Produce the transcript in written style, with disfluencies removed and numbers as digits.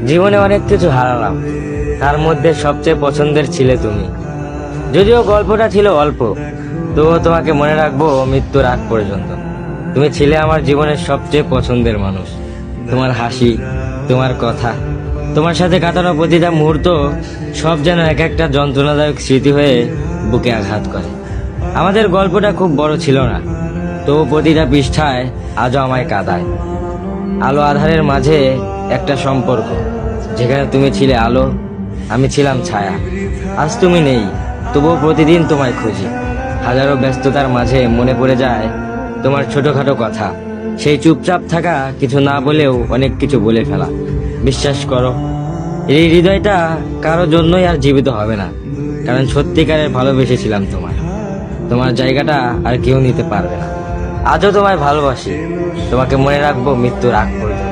জীবনে অনেক কিছু হারালাম, তার মধ্যে সবচেয়ে পছন্দের ছিলে তুমি। যদিও গল্পটা ছিল অল্প, তবুও তোমাকে মনে রাখবো মৃত্যুর আগ পর্যন্ত। তুমি ছিলে আমার জীবনের সবচেয়ে পছন্দের মানুষ। তোমার হাসি, তোমার কথা, তোমার সাথে কাটানো প্রতিটা মুহূর্ত সব যেন এক একটা যন্ত্রণাদায়ক স্মৃতি হয়ে বুকে আঘাত করে। আমাদের গল্পটা খুব বড় ছিল না, তবু প্রতিটা পৃষ্ঠায় আজও আমায় কাঁদায়। আলো আধারের মাঝে একটা সম্পর্ক, যেখানে তুমি ছিলে আলো, আমি ছিলাম ছায়া। আজ তুমি নেই, তবুও প্রতিদিন তোমায় খুঁজি। হাজারো ব্যস্ততার মাঝে মনে পড়ে যায় তোমার ছোটখাটো কথা, সেই চুপচাপ থাকা, কিছু না বলেও অনেক কিছু বলে ফেলা। বিশ্বাস করো, এই হৃদয়টা কারো জন্যই আর জীবিত হবে না, কারণ সত্যিকারের ভালোবেসেছিলাম তোমায়। তোমার জায়গাটা আর কেউ নিতে পারবে না। আজও তোমায় ভালোবাসি, তোমাকে মনে রাখবো মৃত্যুর আগ পর্যন্ত।